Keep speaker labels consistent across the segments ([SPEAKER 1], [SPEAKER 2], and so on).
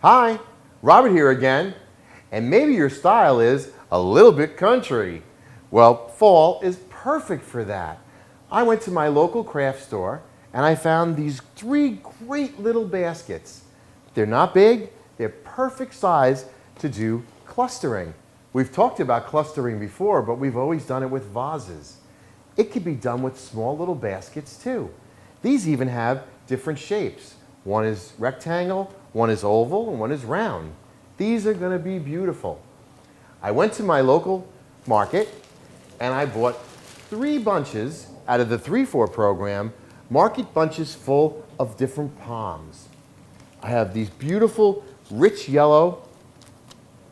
[SPEAKER 1] Hi, Robert here again, and maybe your style is a little bit country. Well, fall is perfect for that. I went to my local craft store and I found these 3 great little baskets. They're not big, they're perfect size to do clustering. We've talked about clustering before, but we've always done it with vases. It could be done with small little baskets too. These even have different shapes. One is rectangle, one is oval, and one is round. These are going to be beautiful. I went to my local market and I bought 3 bunches out of the 3-4 program, market bunches full of different palms. I have these beautiful rich yellow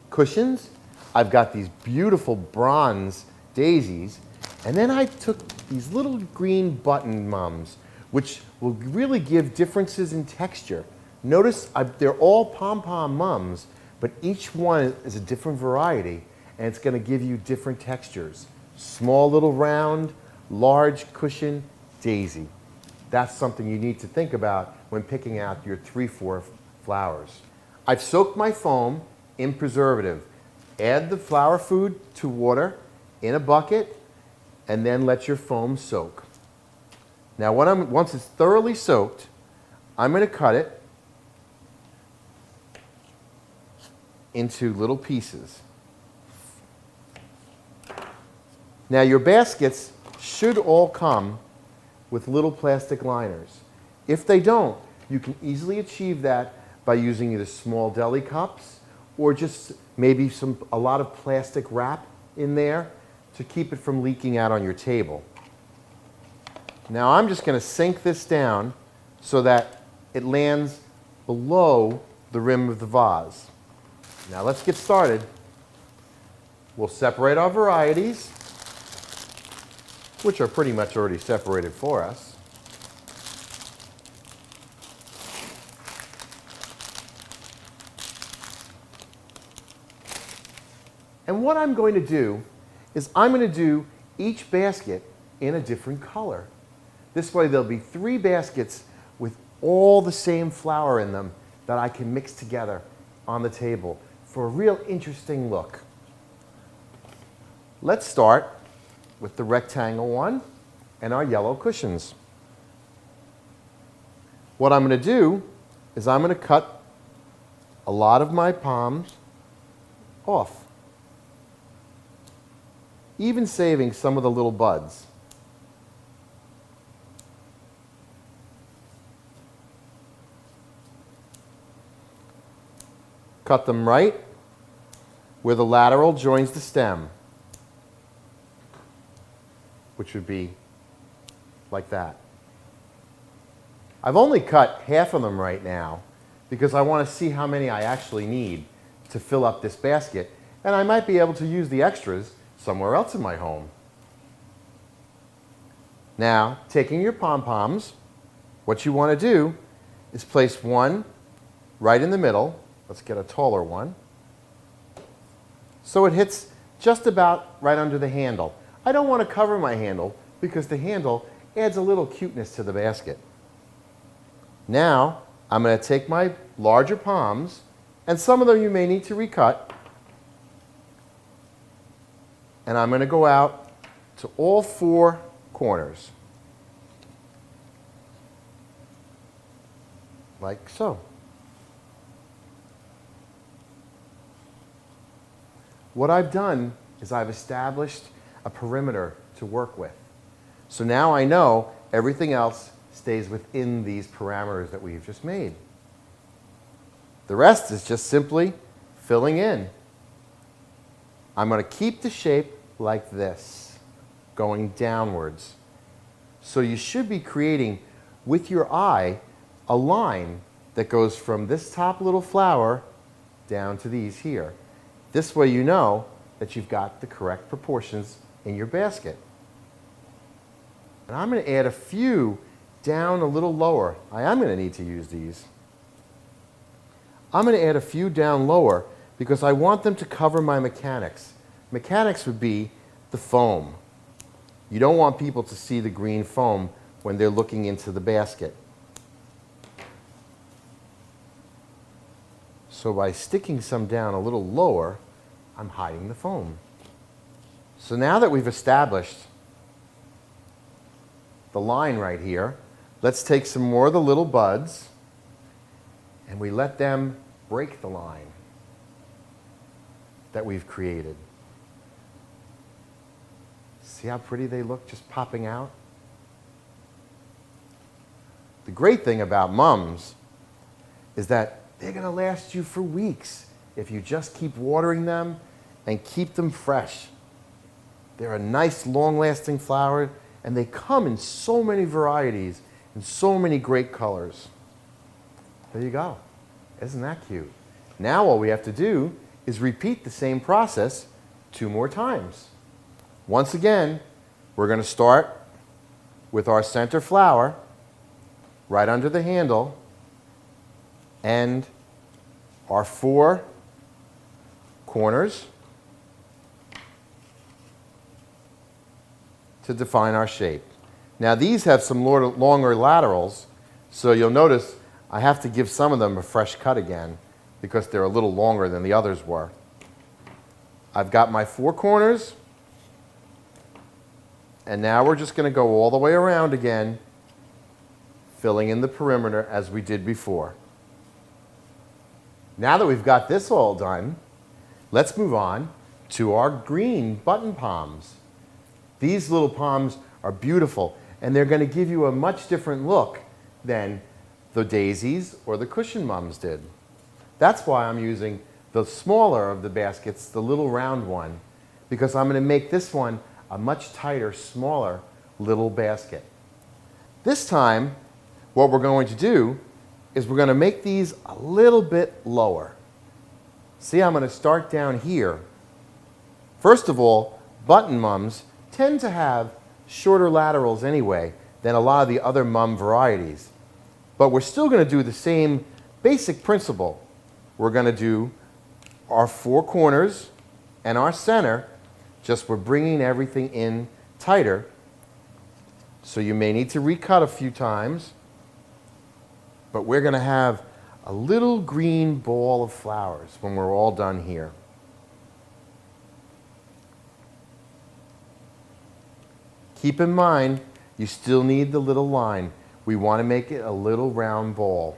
[SPEAKER 1] cushions. I've got these beautiful bronze daisies. And then I took these little green button mums, which will really give differences in texture. Notice they're all pom-pom mums, but each one is a different variety, and it's going to give you different textures. Small little round, large cushion, daisy. That's something you need to think about when picking out your 3-4 flowers. I've soaked my foam in preservative. Add the flower food to water in a bucket, and then let your foam soak. Now once it's thoroughly soaked, I'm going to cut it into little pieces. Now your baskets should all come with little plastic liners. If they don't, you can easily achieve that by using either small deli cups or just maybe a lot of plastic wrap in there to keep it from leaking out on your table. Now I'm just going to sink this down so that it lands below the rim of the vase. Now let's get started. We'll separate our varieties, which are pretty much already separated for us. And what I'm going to do is I'm going to do each basket in a different color. This way there'll be 3 baskets with all the same flower in them that I can mix together on the table for a real interesting look. Let's start with the rectangle one and our yellow cushions. What I'm going to do is I'm going to cut a lot of my palms off, even saving some of the little buds. Cut them right where the lateral joins the stem, which would be like that. I've only cut half of them right now because I want to see how many I actually need to fill up this basket, and I might be able to use the extras somewhere else in my home. Now, taking your pom-poms, what you want to do is place one right in the middle. Let's get a taller one, so it hits just about right under the handle. I don't want to cover my handle because the handle adds a little cuteness to the basket. Now, I'm going to take my larger palms, and some of them you may need to recut, and I'm going to go out to all 4 corners, like so. What I've done is I've established a perimeter to work with. So now I know everything else stays within these parameters that we've just made. The rest is just simply filling in. I'm going to keep the shape like this, going downwards. So you should be creating, with your eye, a line that goes from this top little flower down to these here. This way you know that you've got the correct proportions in your basket. And I'm going to add a few down a little lower. I am going to need to use these. I'm going to add a few down lower because I want them to cover my mechanics. Mechanics would be the foam. You don't want people to see the green foam when they're looking into the basket. So by sticking some down a little lower, I'm hiding the foam. So now that we've established the line right here, let's take some more of the little buds and we let them break the line that we've created. See how pretty they look just popping out? The great thing about mums is that they're going to last you for weeks if you just keep watering them and keep them fresh. They're a nice, long-lasting flower, and they come in so many varieties and so many great colors. There you go. Isn't that cute? Now all we have to do is repeat the same process 2 more times. Once again, we're going to start with our center flower right under the handle and our 4 corners to define our shape. Now these have some longer laterals, so you'll notice I have to give some of them a fresh cut again because they're a little longer than the others were. I've got my 4 corners, and now we're just going to go all the way around again, filling in the perimeter as we did before. Now that we've got this all done, let's move on to our green button palms. These little palms are beautiful, and they're going to give you a much different look than the daisies or the cushion mums did. That's why I'm using the smaller of the baskets, the little round one, because I'm going to make this one a much tighter, smaller little basket. This time, what we're going to do is we're going to make these a little bit lower. See, I'm going to start down here. First of all, button mums tend to have shorter laterals anyway than a lot of the other mum varieties. But we're still going to do the same basic principle. We're going to do our 4 corners and our center, just we're bringing everything in tighter. So you may need to recut a few times, but we're going to have a little green ball of flowers when we're all done here. Keep in mind, you still need the little line. We want to make it a little round ball.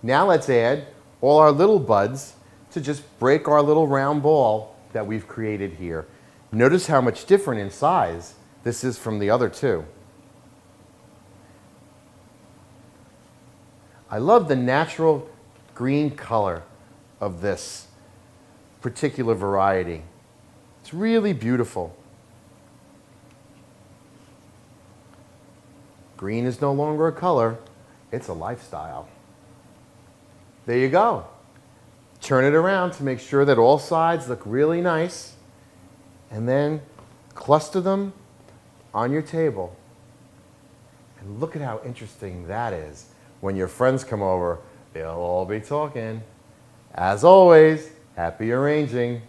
[SPEAKER 1] Now let's add all our little buds to just break our little round ball that we've created here. Notice how much different in size this is from the other 2. I love the natural green color of this particular variety. It's really beautiful. Green is no longer a color, it's a lifestyle. There you go. Turn it around to make sure that all sides look really nice, and then cluster them on your table. And look at how interesting that is. When your friends come over, they'll all be talking. As always, happy arranging.